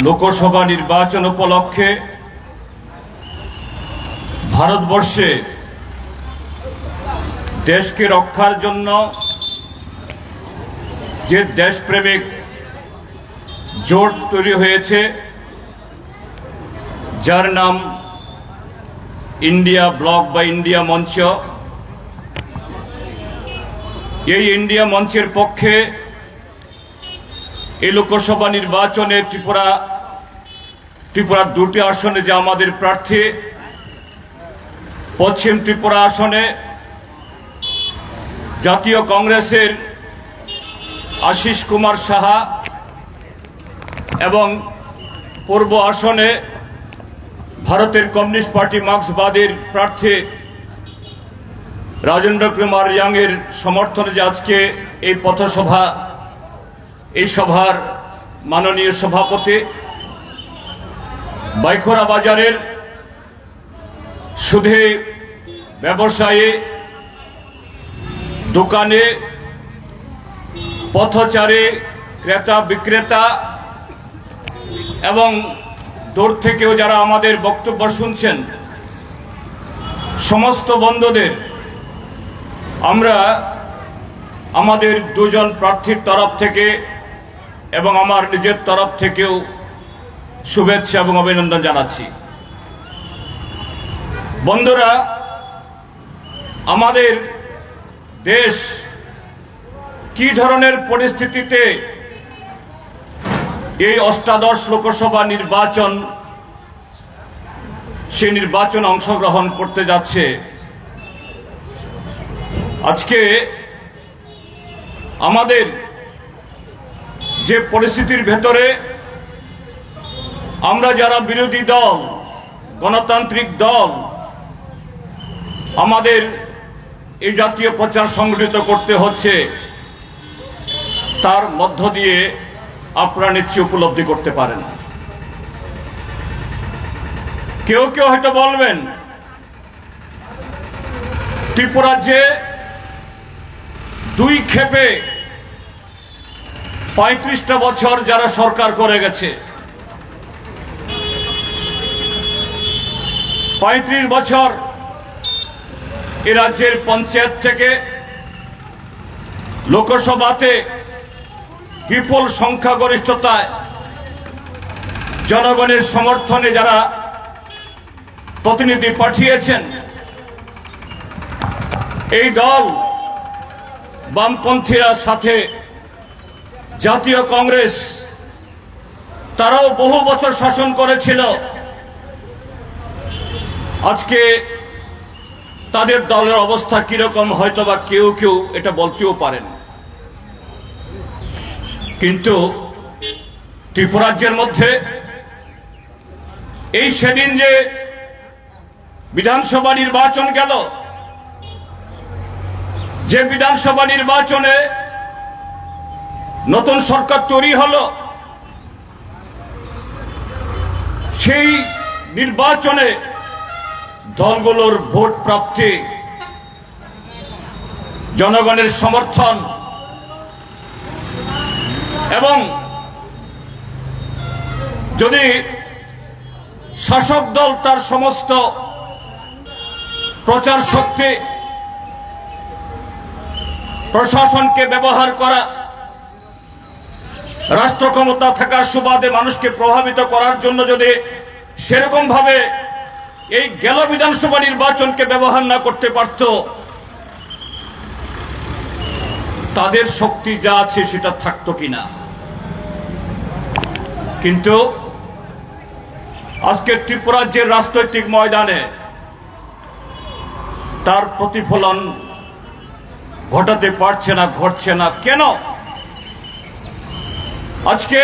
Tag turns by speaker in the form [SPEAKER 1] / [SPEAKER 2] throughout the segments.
[SPEAKER 1] লোকসভা নির্বাচন উপলক্ষে ভারতবর্ষে দেশকে রক্ষার জন্য যে দেশপ্রেমিক জোট তৈরি হয়েছে, যার নাম ইন্ডিয়া ব্লক বা ইন্ডিয়া মঞ্চ, এই ইন্ডিয়া মঞ্চের পক্ষে এই লোকসভা নির্বাচনে ত্রিপুরার দুটি আসনে যে আমাদের প্রার্থী, পশ্চিম ত্রিপুরা আসনে জাতীয় কংগ্রেসের আশিস কুমার সাহা এবং পূর্ব আসনে ভারতের কমিউনিস্ট পার্টি মার্ক্সবাদীর প্রার্থী রাজেন্দ্র কুমার রিয়াং এর সমর্থনে যে আজকে এই পথসভা, এই সভার মাননীয় সভাপতি বাইখোরা বাজারের সুধী ব্যবসায়ী, দোকানে পথচারী, ক্রেতা বিক্রেতা এবং দূর থেকেও যারা আমাদের বক্তব্য শুনছেন, সমস্ত বন্ধুদের আমরা আমাদের দুজন প্রার্থীর তরফ থেকে এবং আমার নিজের তরফ থেকেও শুভেচ্ছা এবং অভিনন্দন জানাচ্ছি। বন্ধুরা, আমাদের দেশ কি ধরনের পরিস্থিতিতে এই অষ্টাদশ লোকসভা নির্বাচন, সেই নির্বাচন অংশগ্রহণ করতে যাচ্ছে, আজকে আমাদের যে পরিস্থিতির ভেতরে আমরা যারা বিরোধী দল, গণতান্ত্রিক দল, আমাদের এই জাতীয় প্রচার সংগঠিত করতে হচ্ছে, তার মধ্য দিয়ে আপনারা নিশ্চয়ই উপলব্ধি করতে পারেন। কেউ কেউ হয়তো বলবেন, ত্রিপুরা যে দুই ক্ষেপে 35টা বছর যারা সরকার করে গেছে, 35 বছর এ রাজ্যের পঞ্চায়েত থেকে লোকসভাতে বিপুল সংখ্যাগরিষ্ঠতায় জনগণের সমর্থনে যারা প্রতিনিধি পাঠিয়েছেন, এই দল বামপন্থীরা সাথে জাতীয় কংগ্রেস, তারাও বহু বছর শাসন করেছিল। আজকে তাদের দলের অবস্থা কিরকম হয়তোবা কেউ কেউ এটা বলতেও পারেন, কিন্তু ত্রিপুরাজ্যের মধ্যে এই সেদিন যে বিধানসভা নির্বাচন গেল, যে বিধানসভা নির্বাচনে নতুন সরকার তৈরি হলো, সেই নির্বাচনে দলগুলোর ভোট প্রাপ্তি, জনগণের সমর্থন এবং যদি শাসক দল তার সমস্ত প্রচার শক্তি প্রশাসনকে ব্যবহার করা, রাষ্ট্র ক্ষমতা থাকার সুবাদে মানুষকে প্রভাবিত করার জন্য যদি সেরকম ভাবে এই গেল বিধানসভা নির্বাচনকে ব্যবহার না করতে পারত, তাদের শক্তি যা আছে সেটা থাকতো কিনা। কিন্তু আজকে ত্রিপুরাজ্যের রাজনৈতিক ময়দানে তার প্রতিফলন ঘটাতে পারছে না, ঘটছে না। কেন? আজকে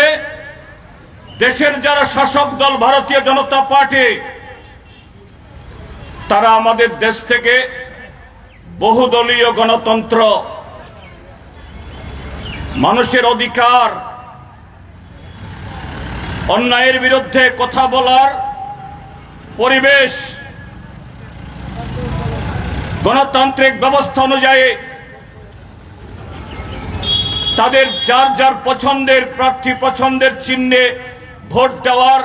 [SPEAKER 1] দেশের যারা শাসক দল ভারতীয় জনতা পার্টি, তারা আমাদের দেশ থেকে বহুদলীয় গণতন্ত্র, মানুষের অধিকার, অন্যায়ের বিরুদ্ধে কথা বলার পরিবেশ, গণতান্ত্রিক ব্যবস্থা অনুযায়ী তাদের যার যার পছন্দের প্রার্থী, পছন্দের চিহ্নে ভোট দেওয়ার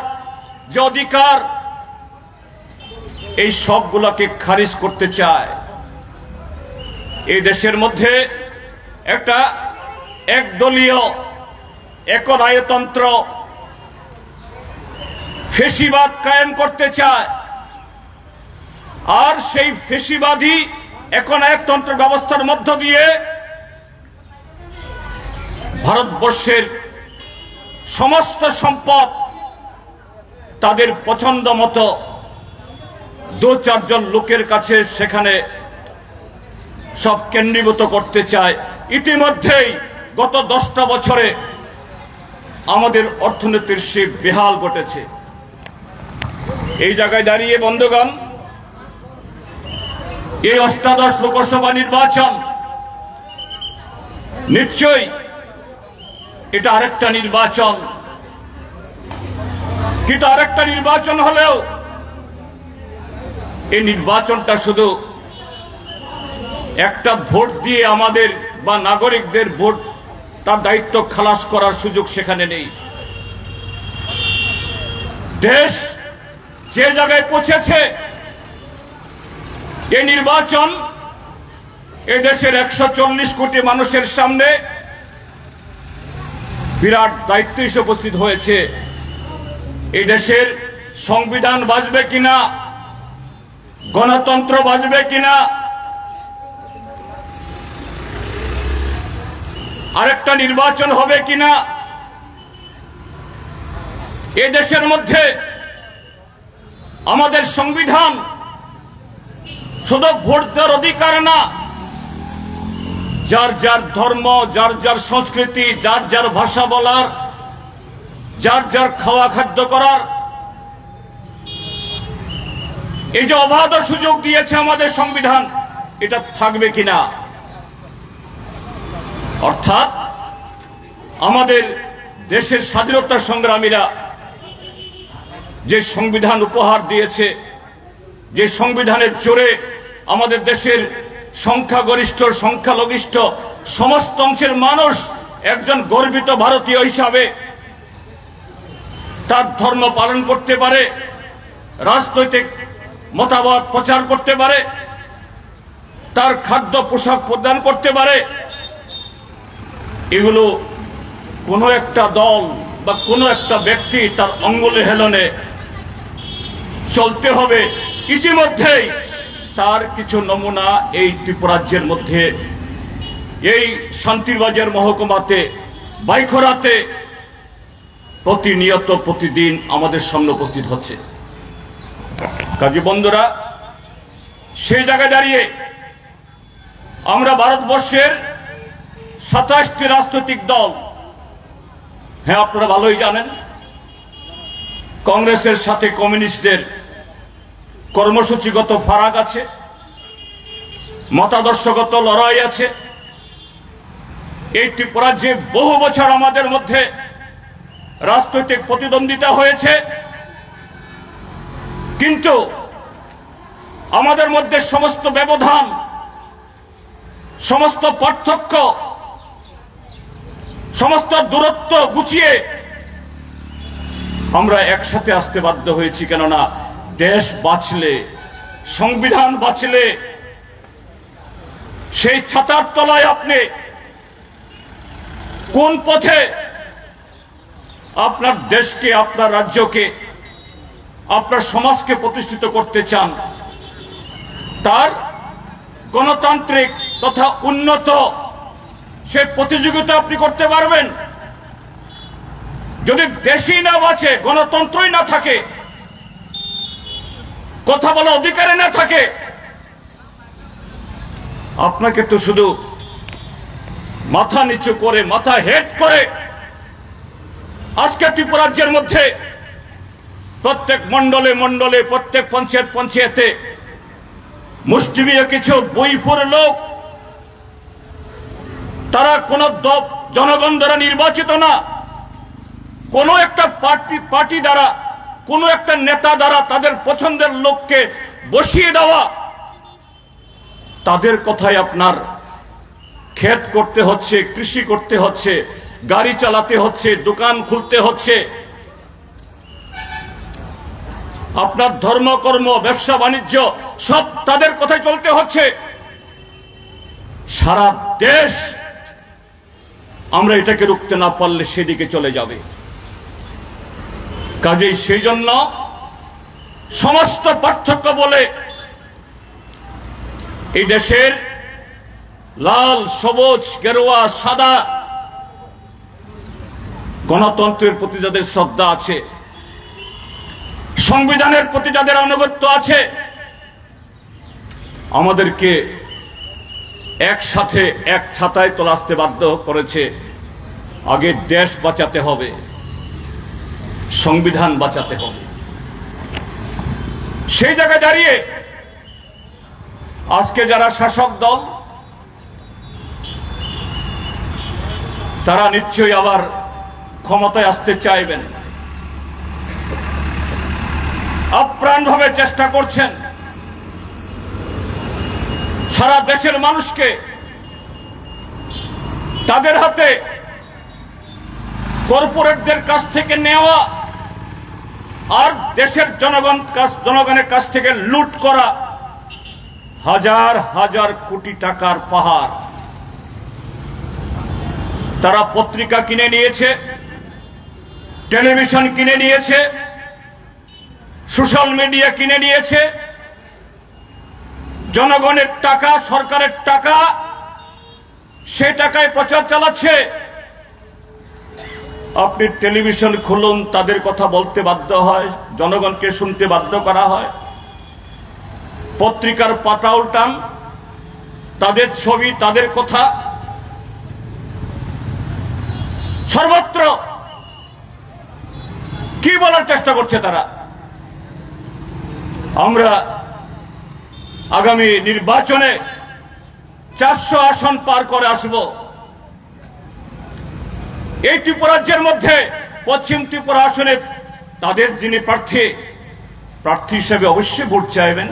[SPEAKER 1] যে অধিকার, এই সবগুলোকে খারিজ করতে চায়। এই দেশের মধ্যে একটা একদলীয় একনায়কতন্ত্র ফ্যাসিবাদ কায়েম করতে চায়। আর সেই ফ্যাসিবাদী একনায়কতন্ত্র ব্যবস্থার মধ্য দিয়ে ভারতবর্ষের সমস্ত সম্পদ তাদের পছন্দ মতো দু চারজন লোকের কাছে সেখানে সব কেন্দ্রীভূত করতে চায়। ইতিমধ্যেই গত 10টা বছরে আমাদের অর্থনীতির সে বেহাল ঘটেছে। এই জায়গায় দাঁড়িয়ে বন্ধুগণ, এই অষ্টাদশ লোকসভা নির্বাচন নিশ্চয়ই এটা আরেকটা নির্বাচন, কিন্তু আরেকটা নির্বাচন হলেও এই নির্বাচনটা শুধু একটা ভোট দিয়ে আমাদের বা নাগরিকদের ভোট তার দায়িত্ব খালাস করার সুযোগ সেখানে নেই। দেশ যে জায়গায় পৌঁছেছে, এই নির্বাচন এই দেশের 140 কোটি মানুষের সামনে বিরাট দায়িত্ব এসে উপস্থিত হয়েছে। এই দেশের সংবিধান বাঁচবে কিনা, গণতন্ত্র বাঁচবে কিনা, আরেকটা নির্বাচন হবে কিনা, এ দেশের মধ্যে আমাদের সংবিধান শুধু ভোট দেওয়ার অধিকার না, যার যার ধর্ম, যার যার সংস্কৃতি, যার যার ভাষা বলার, যার যার খাওয়া খাদ্য করার, এই যে অবাধ সুযোগ দিয়েছে আমাদের সংবিধান, এটা থাকবে কিনা। অর্থাৎ আমাদের দেশের স্বাধীনতা সংগ্রামীরা যে সংবিধান উপহার দিয়েছে, যে সংবিধানের জোরে আমাদের দেশের সংখ্যাগরিষ্ঠ সংখ্যালঘিষ্ঠ সমস্ত অংশের মানুষ একজন গর্বিত ভারতীয় হিসাবে তার ধর্ম পালন করতে পারে, রাজনৈতিক মতামত প্রচার করতে পারে, তার খাদ্য পোশাক প্রদান করতে পারে, এগুলো কোনো একটা দল বা কোনো একটা ব্যক্তি তার অঙ্গুলে হেলনে চলতে হবে। ইতিমধ্যেই তার কিছু নমুনা এই ত্রিপুরাজ্যের মধ্যে, এই শান্তিরবাজার মহকুমাতে, বাইখরাতে প্রতিনিয়ত প্রতিদিন আমাদের সামনে উপস্থিত হচ্ছে। কাজী বন্ধুরা, সেই জায়গায় দাঁড়িয়ে আমরা ভারতবর্ষের 27টি রাজনৈতিক দল, হ্যাঁ আপনারা ভালোই জানেন, কংগ্রেসের সাথে কমিউনিস্টদের কর্মসূচিগত ফারাক আছে, মতাদর্শগত লড়াই আছে। এই ত্রিপুরাজ্যে বহু বছর আমাদের মধ্যে রাজনৈতিক প্রতিদ্বন্দ্বিতা হয়েছে, কিন্তু আমাদের মধ্যে সমস্ত ব্যবধান, সমস্ত পার্থক্য, সমস্ত দূরত্ব গুছিয়ে আমরা একসাথে আসতে বাধ্য হয়েছি। কেননা দেশ বাঁচলে, সংবিধান বাঁচলে, সেই ছাতার তলায় আপনি কোন পথে আপনার দেশকে, আপনার রাজ্যকে, আপনার সমাজকে প্রতিষ্ঠিত করতে চান, তার গণতান্ত্রিক তথা উন্নত সে প্রতিযোগিতা আপনি করতে পারবেন। যদি দেশই না বাঁচে, গণতন্ত্রই না থাকে, কথা বলার অধিকারে না থাকে, আপনাকে তো শুধু মাথা নিচু করে, মাথা হেড করে আজকে ত্রিপুরাজ্যের মধ্যে প্রত্যেক মন্ডলে মন্ডলে, প্রত্যেক পঞ্চায়েত পঞ্চায়েতে মুষ্টিমেয় কিছু বইফোর লোক, তারা কোন জনগণ দ্বারা নির্বাচিত না, কোন একটা পার্টি দ্বারা, কোন একটা নেতা দ্বারা তাদের পছন্দের লোককে বসিয়ে দেওয়া, তাদের কথায় আপনার ক্ষেত করতে হচ্ছে, কৃষি করতে হচ্ছে, গাড়ি চালাতে হচ্ছে, দোকান খুলতে হচ্ছে, আপনার ধর্মকর্ম, ব্যবসা বাণিজ্য সব তাদের কথায় চলতে হচ্ছে। সারা দেশ আমরা এটাকে রুখতে না পারলে সেদিকে চলে যাবে। কাজেই সেই জন্য সমস্ত পার্থক্য বলে এই দেশের লাল, সবুজ, গেরুয়া, সাদা গণতন্ত্রের প্রতি যাদের শ্রদ্ধা আছে, সংবিধানের প্রতি যাদের আনুগত্য আছে, আমাদেরকে একসাথে এক ছাতায় তোলা আসতে বাধ্য করেছে। আগে দেশ বাঁচাতে হবে, সংবিধান বাঁচাতে হবে। সেই জায়গায় দাঁড়িয়ে আজকে যারা শাসক দল, তারা নিশ্চয়ই আবার ক্ষমতায় আসতে চাইবেন, আপ্রাণভাবে চেষ্টা করছেন সারা দেশের মানুষকে তাদের হাতে কর্পোরেটদের কাছ থেকে নেওয়া আর দেশের জনগণের কাছ থেকে লুট করা হাজার হাজার কোটি টাকার পাহাড়। তারা পত্রিকা কিনে নিয়েছে, টেলিভিশন কিনে নিয়েছে, সোশ্যাল মিডিয়া কিনে নিয়েছে, জনগণের টাকা, সরকারের টাকা, সে টাকায় প্রচার চালাচ্ছে। আপনি টেলিভিশন খুলুন, তাদের কথা বলতে বাধ্য হয়, জনগণকে শুনতে বাধ্য করা হয়। পত্রিকার পাতা উল্টান, তাদের ছবি, তাদের কথা, সর্বত্র কি বলার চেষ্টা করছে তারা? আমরা আগামী নির্বাচনে 400 আসন পার করে আসব। এই ত্রিপুরা রাজ্যের মধ্যে পশ্চিম ত্রিপুরা আসনে তাদের যিনি প্রার্থী হিসেবে অবশ্যই ভোট চাইবেন,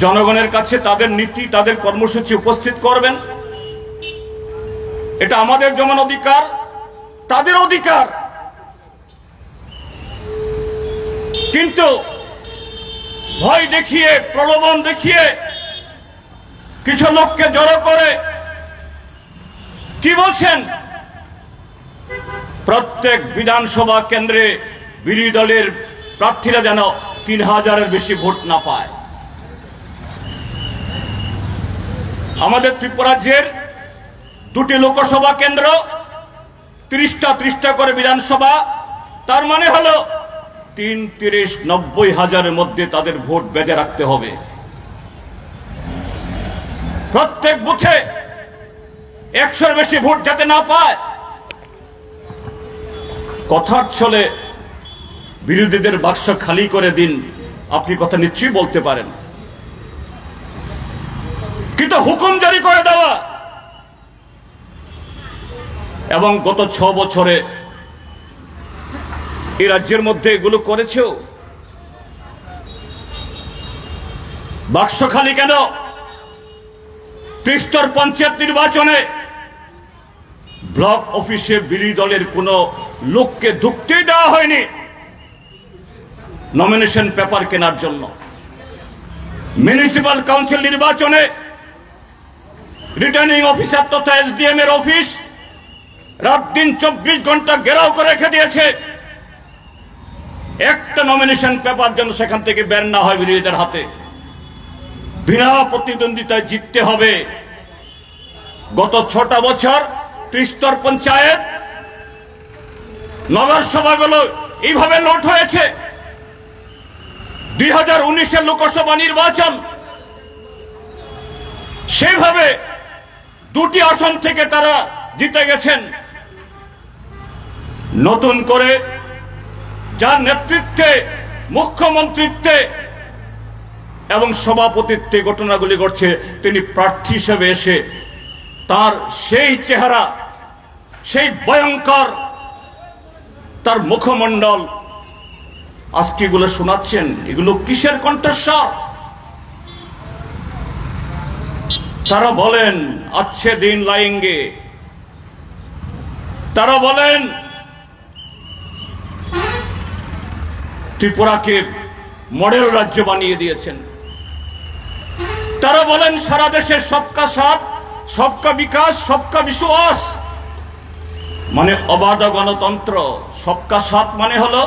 [SPEAKER 1] জনগণের কাছে তাদের নীতি, তাদের কর্মসূচি উপস্থিত করবেন। এটা আমাদের যেমন অধিকার, তাদের অধিকার। কিন্তু ভয় দেখিয়ে, প্রলোভন দেখিয়ে কিছু লোককে জড়ো করে কি বলছেন? প্রত্যেক বিধানসভা কেন্দ্রে বিরোধী দলের প্রার্থীরা যেন 3000-এর বেশি ভোট না পায়। আমাদের ত্রিপুরা রাজ্যের 2টি লোকসভা কেন্দ্র, 30টা করে বিধানসভা, তার মানে হলো 30-90,000-এর মধ্যে তাদের ভোট বেঁধে রাখতে হবে। প্রত্যেক বুথে 100-এর বেশি ভোট যাতে না পায়। কথার ছলে বিরোধীদের বাক্স খালি করে দিন, আপনি কথা নিশ্চয়ই বলতে পারেন, কিন্তু হুকুম জারি করে দেওয়া এবং গত 6 বছরে এই রাজ্যের মধ্যে এগুলো করেছেও। বাক্স খালি কেন? ত্রিস্তর পঞ্চায়েত নির্বাচনে ব্লক অফিসে বিরোধী দলের কোন লোককে ঢুকতেই দেওয়া হয়নি নমিনেশন পেপার কেনার জন্য। মিউনিসিপাল কাউন্সিল নির্বাচনে রিটার্নিং অফিসার তথা এসডিএম এর অফিস রাত দিন 24 ঘন্টা ঘেরাও করে রেখে দিয়েছে, একটা নমিনেশন পেপার যেন সেখান থেকে বের না হয় বিরোধীদের হাতে। বিনা প্রতিদ্বন্দ্বিতায় জিততে হবে। গত 6টা বছর ত্রিস্তর পঞ্চায়েত, নগর সভাগুলো এইভাবে লুট হয়েছে। 2019-এর লোকসভা নির্বাচন সেইভাবে 2টি আসন থেকে তারা জিতে গেছেন। নতুন করে যার নেতৃত্বে, মুখ্যমন্ত্রীত্বে এবং সভাপতিত্বে ঘটনাগুলি ঘটছে, তিনি প্রার্থী হিসেবে এসে তার সেই চেহারা, সেই ভয়ঙ্কর তার মুখমণ্ডল আজকে এগুলো শোনাচ্ছেন। এগুলো কিসের কণ্ঠস্বর? তারা বলেন अच्छे दिन लाएंगे, তারা বলেন ত্রিপুরাকে মডেল রাজ্য বানিয়ে দিয়েছেন। তারা বলেন সারা দেশের সবকা সাথ, সবকা বিকাশ, সবকা বিশ্বাস, মানে অবাধ গণতন্ত্র। সবকা সাথ মানে হলো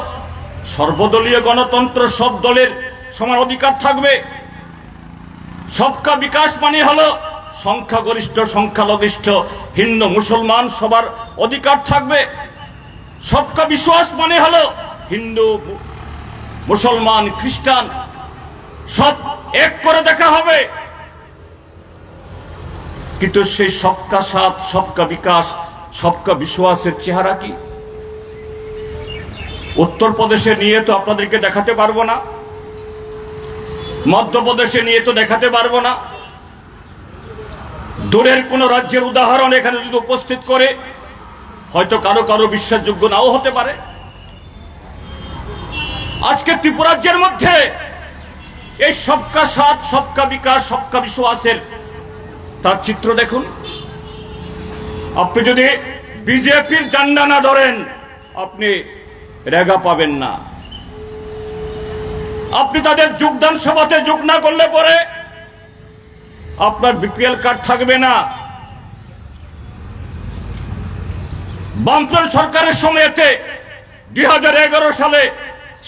[SPEAKER 1] সর্বদলীয় গণতন্ত্র, সব দলের সমান অধিকার থাকবে। সবকা বিকাশ মানে হলো সংখ্যাগরিষ্ঠ সংখ্যালঘিষ্ঠ হিন্দু মুসলমান সবার অধিকার থাকবে। সবকা বিশ্বাস মানে হলো হিন্দু মুসলমান খ্রিস্টান সব এক করে দেখা হবে। কিন্তু সেই সবকা সাথ, সবকা বিকাশ, সবকা বিশ্বাসের চেহারা কি? উত্তরপ্রদেশে নিয়ে তো আপনাদেরকে দেখাতে পারবো না, মধ্যপ্রদেশে নিয়ে তো দেখাতে পারবো না। দূরের কোন রাজ্যের উদাহরণ এখানে যদি উপস্থিত করে হয়তো কারো কারো বিশ্বাসযোগ্য নাও হতে পারে। আজকে ত্রিপুরাজ্যের মধ্যে এই সবকা সাথ, সবকা বিকাশ, সবকা বিশ্বাসের তার চিত্র দেখুন। আপনি যদি বিজেপির জান্ডা না ধরেন আপনি রেগা পাবেন না। আপনি তাদের যোগদান সভাতে যোগ না করলে পরে আপনার বিপিএল কার্ড থাকবে না। বামফ্রন্ট সরকারের সময়তে 2011 সালে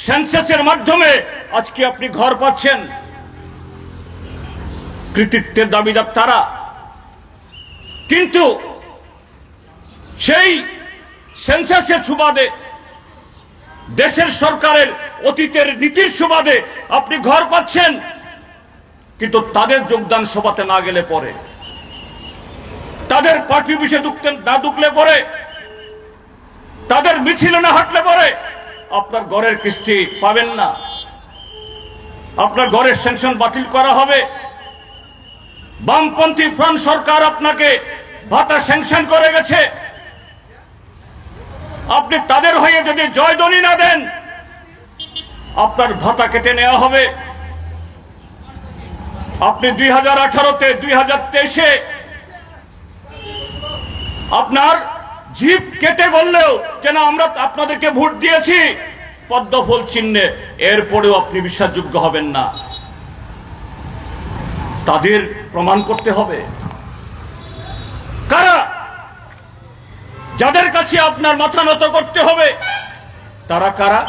[SPEAKER 1] সেন্সাসের মাধ্যমে আজকে আপনি ঘর পাচ্ছেন। কৃতিত্বের দাবিদার তারা, কিন্তু সেই সেন্সাসের সুবাদে দেশের সরকারের অতীতের নীতির সুবাদে আপনি ঘর পাচ্ছেন, কিন্তু তাদের যোগদান সভাতে না গেলে পরে, তাদের পার্টি অফিসে না ঢুকলে পরে, তাদের মিছিলে না হাঁটলে পরে আপনার ঘরের কিস্তি পাবেন না, আপনার ঘরের সেনশন বাতিল করা হবে। বামপন্থী ফ্রন্ট সরকার আপনাকে ভাতা স্যাংশন করে গেছে। আপনি তাদের হয়ে যদি জয়ধ্বনি না দেন আপনার ভাতা কেটে নেওয়া হবে। আপনি 2018-তে 2023-এ আপনার জিপ কেটে বললেও যেন আমরা আপনাদেরকে ভোট দিয়েছি পদ্মফুল চিহ্নে, এরপরেও আপনি বিশ্বাসযোগ্য হবেন না। তাদের প্রমাণ করতে হবে কারা, যাদের কাছে আপনার মাথা নত করতে হবে তারা কারা।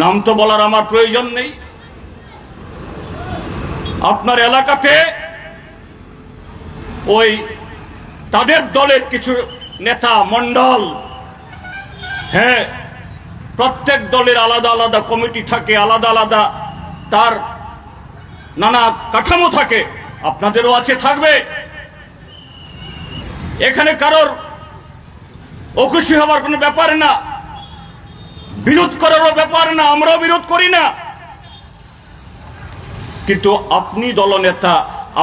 [SPEAKER 1] নাম তো বলার আমার প্রয়োজন নেই। আপনার এলাকাতে ওই তাদের দলের কিছু নেতা মন্ডল, হ্যাঁ, প্রত্যেক দলের আলাদা আলাদা কমিটি থাকে, আলাদা আলাদা তার নানা কাঠামো থাকে, আপনাদেরও আছে, থাকবে। এখানে কারোর অখুশি হবার কোনো ব্যাপার না, বিরোধ করারও ব্যাপার না, আমরাও বিরোধ করি না। কিন্তু আপনি দলনেতা,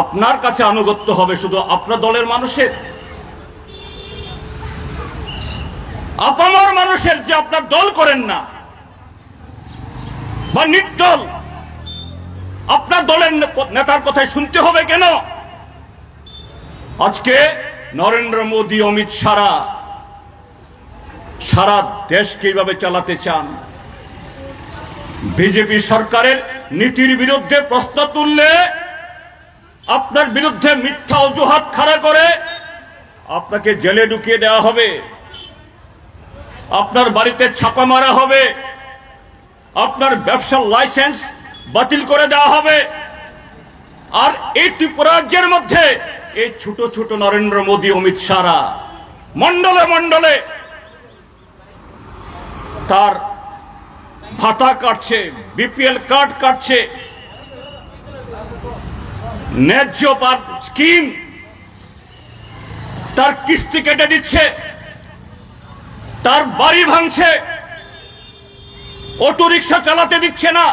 [SPEAKER 1] আপনার কাছে আনুগত্য হবে শুধু আপনার দলের মানুষের, আপামর মানুষের। যে আপনার দল করেন না বা নির্দল, আপনার দলের নেতার কথাই শুনতে হবে কেন? আজকে নরেন্দ্র মোদী, অমিত সারা দেশকে এইভাবে চালাতে চান। বিজেপি সরকারের নীতির বিরুদ্ধে প্রশ্ন তুললে আপনার বিরুদ্ধে মিথ্যা অজুহাত খাড়া করে আপনাকে জেলে ঢুকিয়ে দেওয়া হবে, আপনার বাড়িতে ছাপা মারা হবে, আপনার ব্যবসার লাইসেন্স বাতিল করে দেওয়া হবে। আর এই ত্রিপুরাজ্যের মধ্যে এই ছোট ছোট নরেন্দ্র মোদী, অমিত শাহ মন্ডলে মন্ডলে তার ভাতা কাটছে, বিপিএল কার্ড কাটছে, ন্যায্য স্কিম তার কিস্তি কেটে দিচ্ছে, তার বাড়ি ভাঙছে, অটো রিক্সা চালাতে দিচ্ছে না,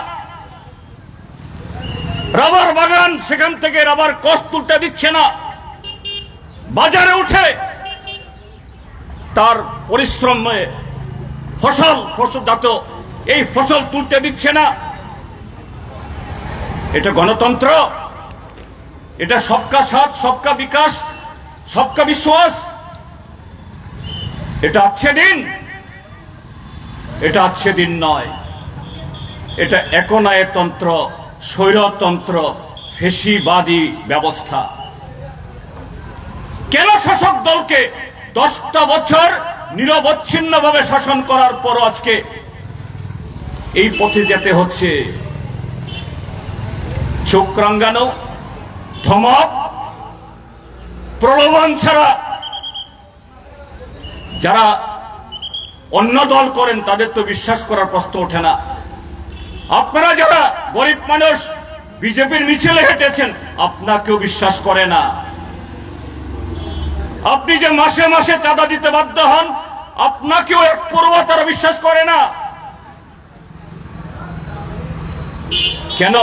[SPEAKER 1] রাবার বাগান সেখান থেকে রাবার কষ্ট তুলতে দিচ্ছে না, বাজারে উঠে তার পরিশ্রমে ফসলজাত এই ফসল তুলতে দিচ্ছে না। এটা গণতন্ত্র? এটা সবকা সাথ, সবকা বিকাশ, সবকা বিশ্বাস? এটা আছে দিন? এটা আজকে দিন নয়, এটা একনায়কতন্ত্র, স্বৈরতন্ত্র, ফেসিবাদী ব্যবস্থা। কেন শাসক দলকে 10টা বছর নিরবচ্ছিন্নভাবে শাসন করার পর আজকে এই পথে যেতে হচ্ছে? চোখ রাঙ্গানো, ধমক, প্রলোভন ছাড়া যারা অন্য দল করেন তাদের তো বিশ্বাস করার প্রশ্ন ওঠে না। আপনারা যারা গরিব মানুষ বিজেপির মিছিলে হেঁটেছেন, আপনাকেও বিশ্বাস করে না। আপনি যে মাসে মাসে চাঁদা দিতে বাধ্য হন, আপনাকেও এক পড়ুয়া তারা বিশ্বাস করে না। কেন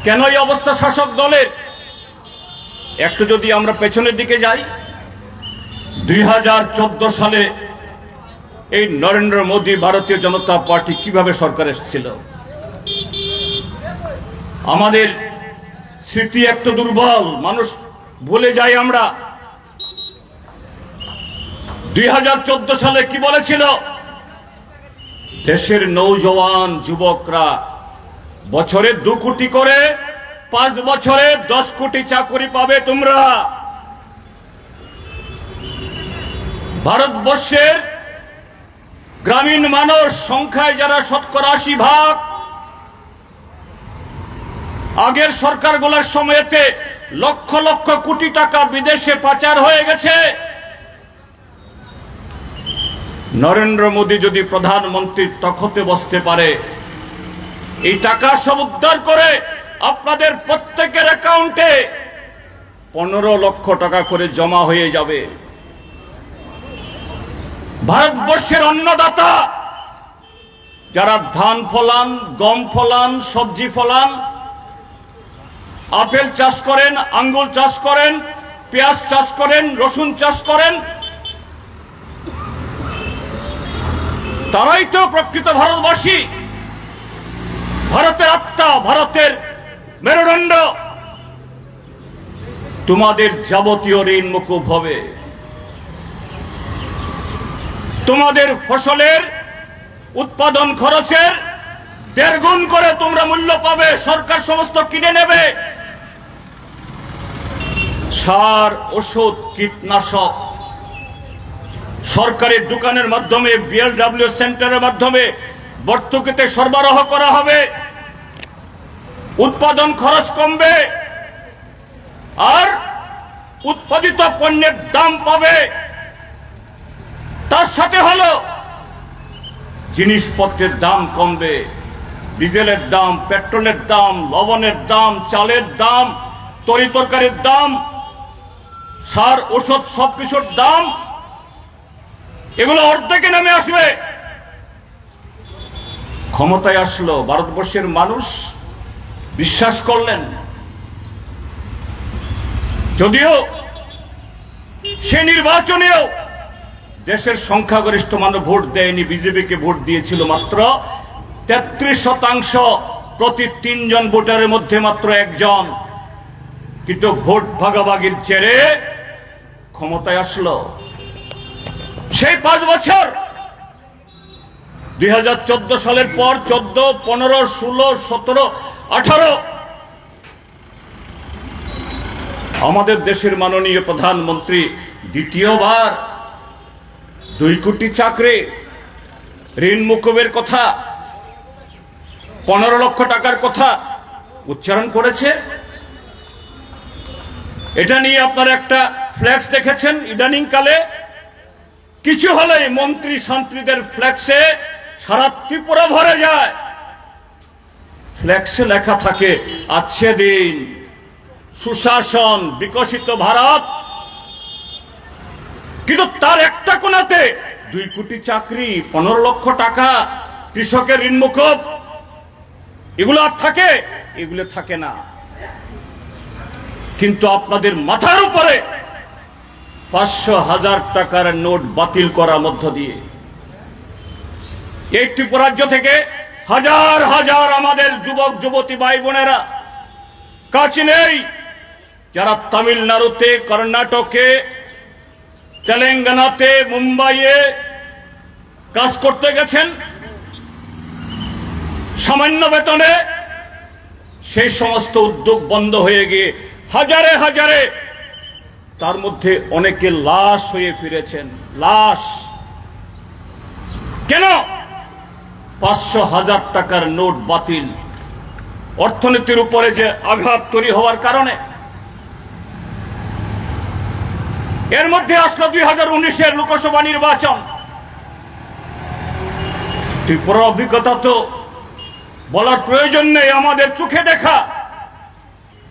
[SPEAKER 1] কেন এই অবস্থা শাসক দলের? একটু যদি আমরা পেছনের দিকে যাই, 2014 সালে এই নরেন্দ্র মোদী ভারতীয় জনতা পার্টি কিভাবে সরকার এসেছিল? আমাদের স্মৃতি একটু দুর্বল, মানুষ ভুলে যাই আমরা। 2014 সালে কি বলেছিল? দেশের নৌজওয়ান যুবকরা বছরে 2 কোটি করে, 5 বছরে 10 কোটি চাকরি পাবে তোমরা। ভারতবর্ষের গ্রামীণ মানুষ সংখ্যায় যারা 80%, আগের সরকারগুলোর সময়তে লক্ষ লক্ষ কোটি টাকা বিদেশে পাচার হয়ে গেছে। নরেন্দ্র মোদী যদি প্রধানমন্ত্রীর তখতে বসতে পারে, এই টাকা সব উদ্ধার করে আপনাদের প্রত্যেকের অ্যাকাউন্টে 15 লক্ষ টাকা করে জমা হয়ে যাবে। ভারতবর্ষের অন্নদাতা যারা ধান ফলান, গম ফলান, সবজি ফলান, আপেল চাষ করেন, আঙ্গুর চাষ করেন, পেঁয়াজ চাষ করেন, রসুন চাষ করেন, তারাই তো প্রকৃত ভারতবাসী, ভারতের আত্মা, ভারতের মেরুদণ্ড। তোমাদের যাবতীয় ঋণ মুকুব হবে, তোমাদের ফসলের উৎপাদন খরচের 1.5 গুণ করে তোমরা মূল্য পাবে, সরকার সমস্ত কিনে নেবে। সার, ওষুধ, কীটনাশক সরকারের দোকানের মাধ্যমে, বিএলডব্লিউ সেন্টারের মাধ্যমে ভর্তুকিতে সরবরাহ করা হবে, উৎপাদন খরচ কমবে, আর উৎপাদিত পণ্যের দাম পাবে। তার সাথে হলো জিনিসপত্রের দাম কমবে, ডিজেলের দাম, পেট্রোলের দাম, লবণের দাম, চালের দাম, তরিতরকারির দাম, সার, ওষুধ সবকিছুর দাম এগুলো অর্ধেকে নেমে আসবে। ক্ষমতায় আসলো, ভারতবর্ষের মানুষ বিশ্বাস করলেন। যদিও সে নির্বাচনেও দেশের সংখ্যাগরিষ্ঠ মানুষ ভোট দেয়নি, বিজেপিকে ভোট দিয়েছিল মাত্র 33%, প্রতি 3 জন ভোটারের মধ্যে মাত্র 1 জন। কিন্তু ভোট ভাগাভাগির জেরে ক্ষমতায় আসলো। সেই 5 বছর 2014 সালের পর 14, 15, 16, 17, 18 আমাদের দেশের মাননীয় প্রধানমন্ত্রী দ্বিতীয়বার 2 কোটি চাকরি, ঋণ মুকুবের কথা, 15 লক্ষ টাকার কথা উচ্চারণ করেছে। এটা নিয়ে আপনারা একটা ফ্ল্যাক্স দেখেছেন ইদানিং কালে। কিছু হলেই মন্ত্রী শান্ত্রীদের ফ্ল্যাক্সে সারা ত্রিপুরা ভরে যায়। ফ্ল্যাক্সে লেখা থাকে আজকে দিন, সুশাসন, বিকশিত ভারত। কিন্তু তার একটা কোণাতে 2 কোটি চাকরি, 15 লক্ষ টাকা, কৃষকের ঋণ মুকুব, এগুলো আর থাকে? এগুলো থাকে না। কিন্তু আপনাদের মাথার উপরে 500,000 টাকার নোট বাতিল করার মধ্য দিয়ে এই ত্রিপুরা রাজ্য থেকে হাজার হাজার আমাদের যুবক যুবতী ভাই বোনেরা কাজ নেই, যারা তামিলনাড়ুতে, কর্ণাটকে, তেলেঙ্গানাতে, মুম্বাইয়ে, কাজ করতে গেছেন সামান্য বেতনে, সেই সমস্ত উদ্যোগ বন্ধ হয়ে গিয়ে হাজারে হাজারে, তার মধ্যে অনেকে লাশ হয়ে ফিরেছেন। লাশ কেন? 500,000 টাকার নোট বাতিল, অর্থনীতির উপরে যে আঘাত তৈরি হওয়ার কারণে। এর মধ্যে আসলো 2019-এর লোকসভা নির্বাচন। ত্রিপুরার অভিজ্ঞতা তো বলার প্রয়োজন নেই, আমাদের চোখে দেখা।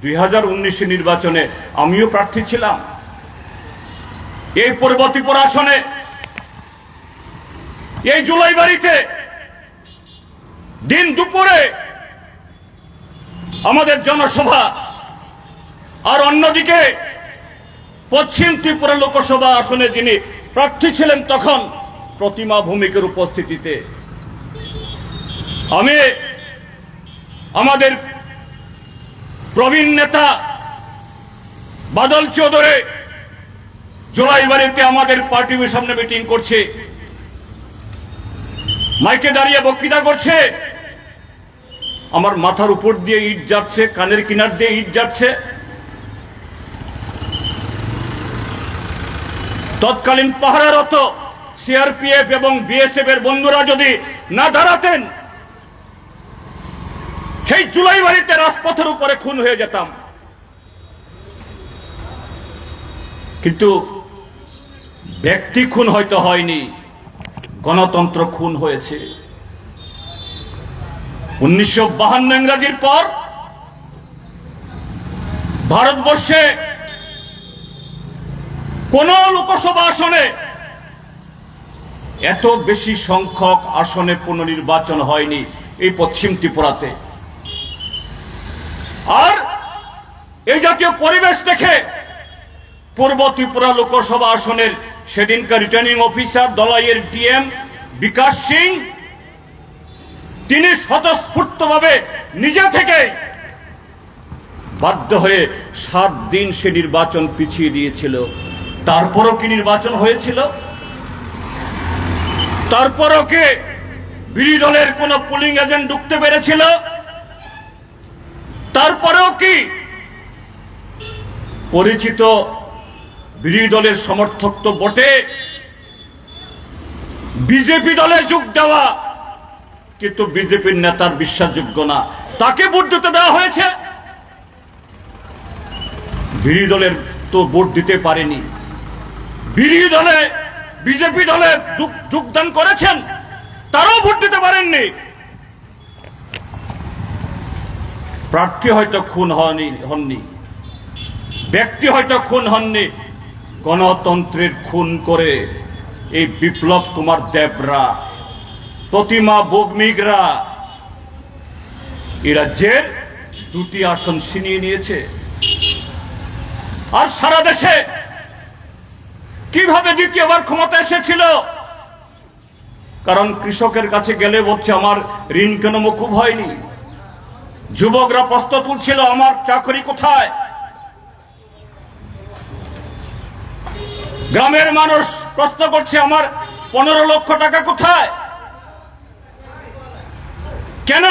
[SPEAKER 1] 2019 নির্বাচনে আমিও প্রার্থী ছিলাম। এই পূর্ব ত্রিপুরা আসনে, এই জুলাই বাড়িতে দিন দুপুরে আমাদের জনসভা, আর অন্যদিকে পশ্চিম ত্রিপুরা লোকসভা আসনে যিনি প্রার্থী ছিলেন তখন প্রতিমা ভৌমিকের উপস্থিতিতে আমি আমাদের প্রবীণ নেতা বাদল চৌধুরী জুলাই বাড়িতে আমাদের পার্টির সামনে মিটিং করছে, মাইকে দাঁড়িয়ে বক্তৃতা করছে। আমার মাথার উপর দিয়ে ইট যাচ্ছে, কানের কিনার দিয়ে ইট যাচ্ছে। তৎকালীন পাহারারত সিআরপিএফ এবং বিএসএফ এর বন্ধুরা যদি না দাঁড়াতেন, সেই জুলাই বাড়িতে রাজপথের উপরে খুন হয়ে যেতাম। কিন্তু ব্যক্তি খুন হয়তো হয়নি, গণতন্ত্র খুন হয়েছে। 1952 ইংরেজির পর ভারতবর্ষে কোন লোকসভা আসনে এত বেশি সংখ্যক আসনে পুনর্নির্বাচন হয়নি এই পশ্চিম ত্রিপুরাতে। আর এই জাতীয় পরিবেশ দেখে পূর্ব ত্রিপুরা লোকসভা আসনের সেদিনকার রিটার্নিং অফিসার দলাইয়ের ডিএম বিকাশ সিং, তিনি স্বতঃস্ফূর্তভাবে নিজে থেকে বাধ্য হয়ে 7 দিন সে নির্বাচন পিছিয়ে দিয়েছিল। তারপরও কি নির্বাচন হয়েছিল? তারপরও কি বিরোধী দলের কোন পোলিং এজেন্ট ঢুকতে পেরেছিল? তারপরেও কি পরিচিত বিরোধী দলের সমর্থক তো বটে, বিজেপি দলে যোগ দেওয়া কিন্তু বিজেপির নেতার বিশ্বাসযোগ্য না, তাকে ভোট দিতে দেওয়া হয়েছে। বিরোধী দলের তো ভোট দিতে পারেনি, বিরোধী দলে বিজেপি দলে যোগদান করেছেন, তারাও ভোট দিতে পারেননি। প্রার্থী হয়তো খুন হননি, ব্যক্তি হয়তো খুন হননি, গণতন্ত্রের খুন করে এই বিপ্লব কুমার দেবরা, প্রতিমা ভৌমিকরা এই রাজ্যের 2টি আসন ছিনিয়ে নিয়েছে। আর সারা দেশে কিভাবে দ্বিতীয়বার ক্ষমতা এসেছিল? কারণ কৃষকের কাছে গেলে বলছে আমার ঋণ কেন মকুব হয়নি, যুবকরা প্রশ্ন তুলছিল আমার চাকরি কোথায়, গ্রামের মানুষ প্রশ্ন করছে আমার 15 লক্ষ টাকা কোথায়। কেন?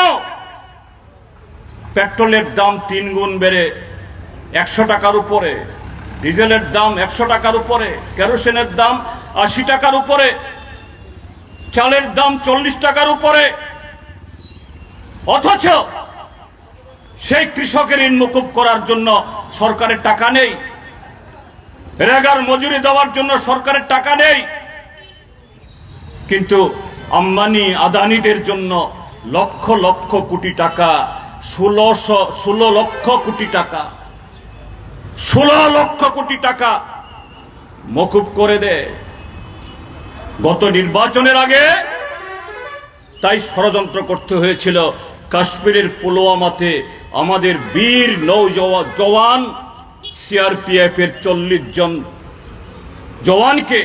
[SPEAKER 1] পেট্রোলের দাম 3 গুণ বেড়ে 100 টাকার উপরে, ডিজেলের দাম 100 টাকার উপরে, কেরোসিনের দাম 80 টাকার উপরে, চালের দাম 40 টাকার উপরে, অথচ সেই কৃষকের ঋণ মকুব করার জন্য সরকারের টাকা নেই, রেগার মজুরি দেওয়ার জন্য সরকারের টাকা নেই। কিন্তু আম্বানি আদানিদের জন্য লক্ষ লক্ষ কোটি টাকা, 16 লক্ষ কোটি টাকা, 16 লক্ষ কোটি টাকা মকুব করে দেয় গত নির্বাচনের আগে। তাই ষড়যন্ত্র করতে হয়েছিল কাশ্মীরের পুলওয়ামাতে আমাদের বীর জওয়ান সিআরপিএফ এর 40 জন জওয়ানকে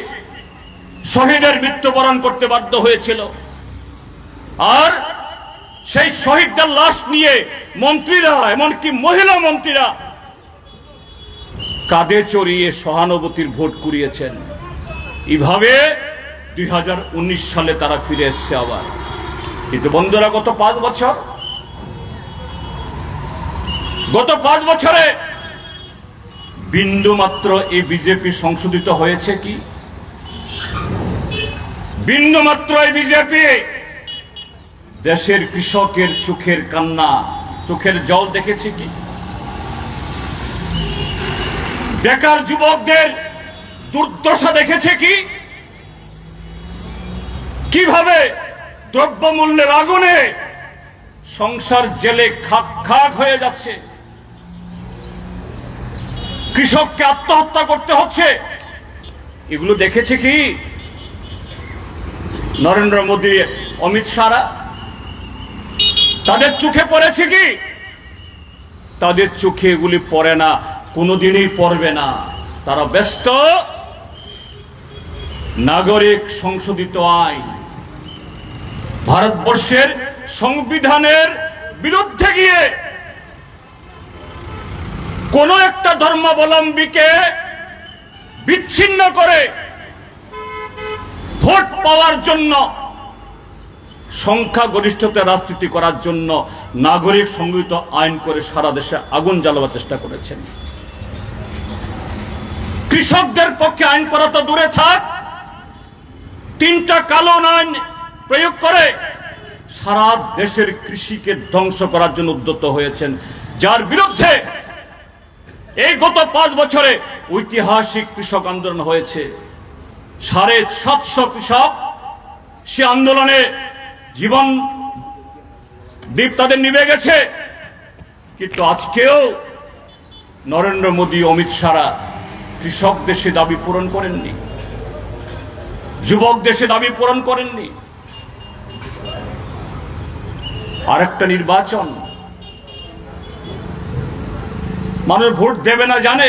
[SPEAKER 1] শহীদের মৃত্যুবরণ করতে বাধ্য হয়েছিল। আর সেই শহীদদের লাশ নিয়ে মন্ত্রীরা, এমনকি মহিলা মন্ত্রীরা কাঁধে চড়িয়ে সহানুভূতির ভোট কুড়িয়েছেন। এভাবে 2019 সালে তারা ফিরে এসছে আবার। কিন্তু বন্ধুরা, গত 5 বছরে বিন্দু মাত্র এই বিজেপি সংশোধিত হয়েছে কি? বিন্দু মাত্র এই বিজেপি দেশের কৃষকের চোখের কান্না, চোখের জল দেখেছে কি? বেকার যুবকদের দুর্দশা দেখেছে কি? কিভাবে দ্রব্যমূল্যের আগুনে সংসার জেলে খাক খাক হয়ে যাচ্ছে, কৃষককে আত্মহত্যা করতে হচ্ছে, এগুলো দেখেছে কি নরেন্দ্র মোদী, অমিত শাহরা? তাদের চোখে পড়েছে কি? তাদের চোখে এগুলি পড়ে না, কোনোদিনই পড়বে না। তারা ব্যস্ত নাগরিক সংশোধিত আইন, ভারতবর্ষের সংবিধানের বিরুদ্ধে গিয়ে কোন একটা ধর্মাবলম্বীকে বিচ্ছিন্ন করে ভোট পাওয়ার জন্য, সংখ্যাগরিষ্ঠতা রাজনীতি করার জন্য নাগরিক সংহিত আইন করে সারা দেশে আগুন জ্বালাবার চেষ্টা করেছেন। কৃষকদের পক্ষে আইন করা তো দূরে থাক, 3টা কালো আইন প্রয়োগ করে সারা দেশের কৃষিকে ধ্বংস করার জন্য উদ্যত হয়েছেন, যার বিরুদ্ধে এই গত 5 বছরে ঐতিহাসিক কৃষক আন্দোলন হয়েছে। 750 কৃষক সে আন্দোলনে জীবন দীপ তাদের নিভে গেছে। কিন্তু আজকেও নরেন্দ্র মোদী, অমিত শাহরা কৃষক দেশে দাবি পূরণ করেননি, যুবক দেশে দাবি পূরণ করেননি। আরেকটা নির্বাচন, মানুষ ভোট দেবে না জানে,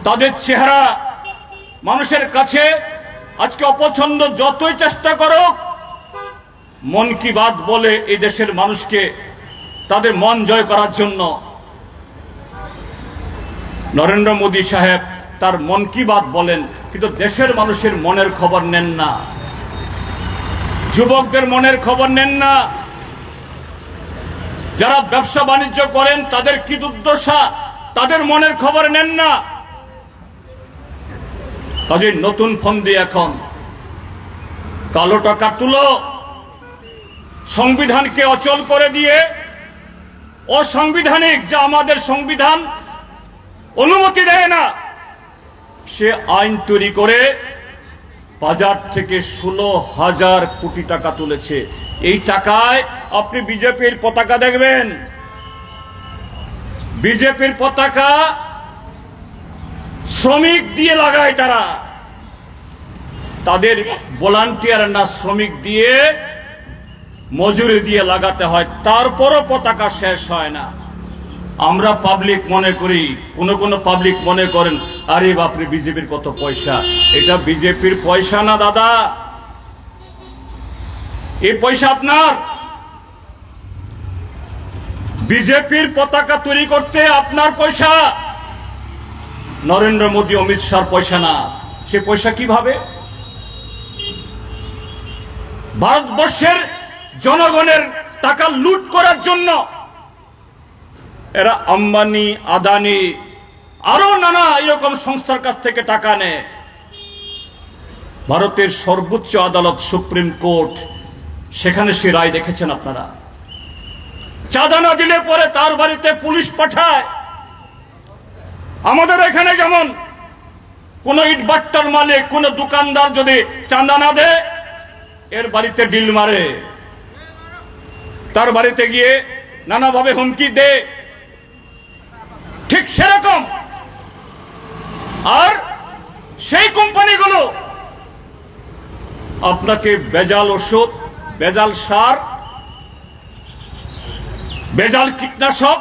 [SPEAKER 1] তাদের চেহারা মানুষের কাছে আজকে অপছন্দ। যতই চেষ্টা করো মন কি বাত বলে এই দেশের মানুষকে তাদের মন জয় করার জন্য, নরেন্দ্র মোদী সাহেব তার মন কি বাত বলেন, কিন্তু দেশের মানুষের মনের খবর নেন না, যুবকদের মনের খবর নেন না। যারা ব্যবসা বাণিজ্য করেন তাদের কি দুর্দশা, তাদের মনের খবর নেন না। কাজে নতুন ফন্দি এখন কালো টাকা তুলো, সংবিধানকে অচল করে দিয়ে অসাংবিধানিক, যা আমাদের সংবিধান অনুমতি দেয় না, সে আইন তৈরি করে বাজার থেকে 16,000 কোটি টাকা তুলেছে। এই টাকায় আপনি বিজেপির পতাকা দেখবেন, বিজেপির পতাকা শ্রমিক দিয়ে লাগায় তারা, তাদের ভলান্টিয়ার না, শ্রমিক দিয়ে মজুরি দিয়ে লাগাতে হয়, তারপরও পতাকা শেষ হয় না। আমরা পাবলিক মনে করি, কোন পাবলিক মনে করেন আরে বাপরে বিজেপির কত পয়সা। এটা বিজেপির পয়সা না দাদা, এই পয়সা আপনার। বিজেপির পতাকা তৈরি করতে আপনার পয়সা, নরেন্দ্র মোদী, অমিত শাহর পয়সা না। সে পয়সা কিভাবে? ভারতবর্ষের জনগণের টাকা লুট করার জন্য এরা আম্বানি, আদানি, আরো নানা এরকম সংস্থার কাছ থেকে টাকা নেয়। ভারতের সর্বোচ্চ আদালত সুপ্রিম কোর্ট, সেখানে সে রায় দেখেছেন আপনারা। চাঁদা না দিলে পরে তার বাড়িতে পুলিশ পাঠায়। আমাদের এখানে যেমন কোন ইটভাটার মালিক, কোন দোকানদার যদি চাঁদা না দেয়, এর বাড়িতে ডিল মারে, তার বাড়িতে গিয়ে নানাভাবে হুমকি দেয়। ঠিক সেরকম আর সেই কোম্পানিগুলো আপনাকে ভেজাল ওষুধ, ভেজাল সার, ভেজাল কীটনাশক,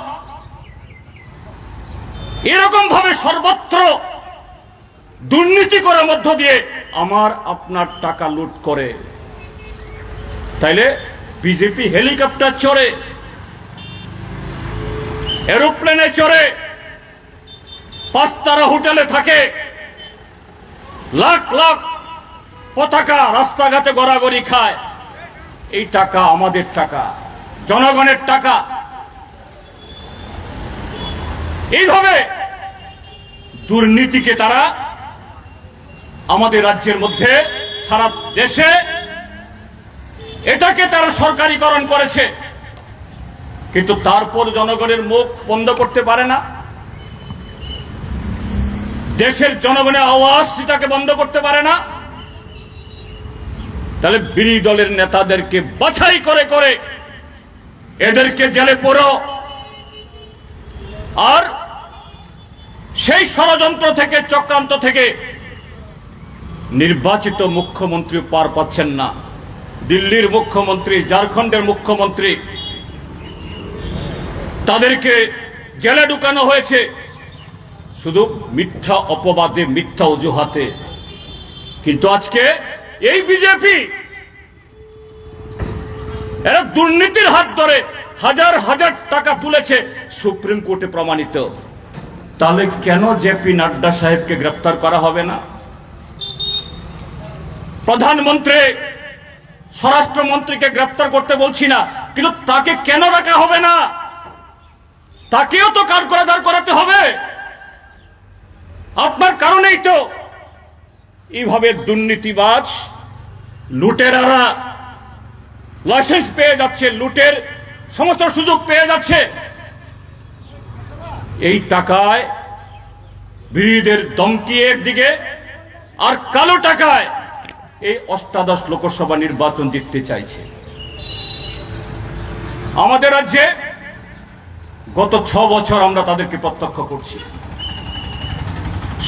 [SPEAKER 1] এরকম ভাবে সর্বত্র দুর্নীতি করার মধ্য দিয়ে আমার আপনার টাকা লুট করে। তাইলে বিজেপি হেলিকপ্টার চড়ে, এরোপ্লেনে চড়ে, 5 তারা হোটেলে থাকে, লাখ লাখ পতাকা রাস্তাঘাটে গড়াগড়ি খায়, এই টাকা আমাদের টাকা, জনগণের টাকা। এইভাবে দুর্নীতিকে তারা আমাদের রাজ্যের মধ্যে সারা দেশে এটাকে তারা সরকারিকরণ করেছে, কিন্তু তারপর জনগণের মুখ বন্ধ করতে পারে না, দেশের জনগণের আওয়াজ সেটাকে বন্ধ করতে পারে না। তাহলে বিরোধী দলের নেতাদেরকে বাছাই করে করে এদেরকে জেলে পোড়ো, আর সেই ষড়যন্ত্র থেকে, চক্রান্ত থেকে নির্বাচিত মুখ্যমন্ত্রী পার পাচ্ছেন না। দিল্লির মুখ্যমন্ত্রী, ঝাড়খণ্ডের মুখ্যমন্ত্রী, তাদেরকে জেলে ঢুকানো হয়েছে শুধু মিথ্যা অপবাদে, মিথ্যা অজুহাতে। কিন্তু আজকে এই বিজেপি এরা দুর্নীতির হাত ধরে হাজার হাজার টাকা তুলেছে, সুপ্রিম কোর্টে প্রমাণিত। তাহলে কেন জেপি নাড্ডা সাহেবকে গ্রেফতার করা হবে না? প্রধানমন্ত্রী, স্বরাষ্ট্রমন্ত্রীকে গ্রেফতার করতে বলছি না, কিন্তু তাকে কেন রাখা হবে না? তাকেও তো কাঠগড়াদার করাতে হবে। আপনার কারণেই তো এইভাবে দুর্নীতিবাজ, লুটেরারা লাইসেন্স পেয়ে যাচ্ছে, লুটের সমস্ত সুযোগ পেয়ে যাচ্ছে। এই টাকায় বিরোধীদের দমকিয়ে একদিকে, আর কালো টাকায় এই অষ্টাদশ লোকসভা নির্বাচন জিততে চাইছে। আমাদের রাজ্যে গত 6 বছর আমরা তাদেরকে প্রত্যক্ষ করছি,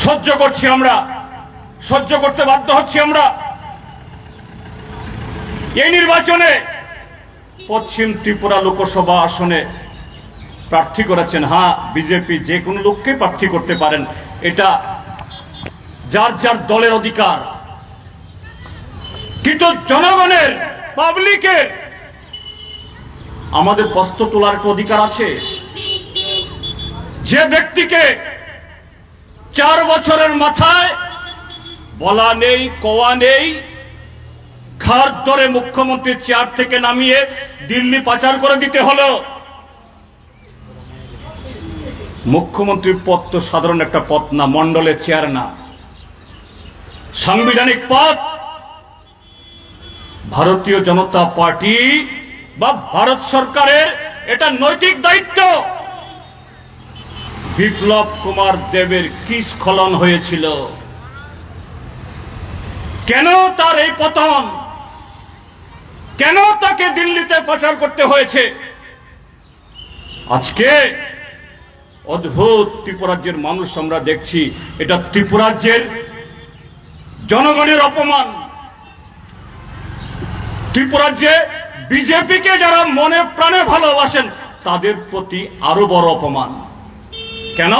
[SPEAKER 1] সহ্য করছি, আমরা সহ্য করতে বাধ্য হচ্ছি। আমরা এই নির্বাচনে পশ্চিম ত্রিপুরা লোকসভা আসনে প্রার্থী করেছেন। হ্যাঁ, বিজেপি যে কোনো লোককে প্রার্থী করতে পারেন, এটা যার যার দলের অধিকার, কিন্তু জনগণের, পাবলিকের আমাদের প্রশ্ন তোলার একটা অধিকার আছে। যে ব্যক্তিকে 4 বছরের মাথায় বলা নেই, কোয়া নেই, ঘাড় ধরে মুখ্যমন্ত্রীর চেয়ার থেকে নামিয়ে দিল্লি পাচার করে দিতে হলো। মুখ্যমন্ত্রীর পদ তো সাধারণ একটা পদ না, মন্ডলের চেয়ার না, সাংবিধানিক পদ। ভারতীয় জনতা পার্টি বা ভারত সরকারের এটা নৈতিক দায়িত্ব। বিপ্লব কুমার দেবের কি স্খলন হয়েছিল, কেন তার এই পতন, কেন তাকে দিল্লিতে পাচার করতে হয়েছে? আজকে অদ্ভুত ত্রিপুরাজ্যের মানুষ আমরা দেখছি, এটা ত্রিপুরাজ্যের জনগণের অপমান। ত্রিপুরাজ্যে বিজেপিকে যারা মনে প্রাণে ভালোবাসেন তাদের প্রতি আরো বড় অপমান। কেন?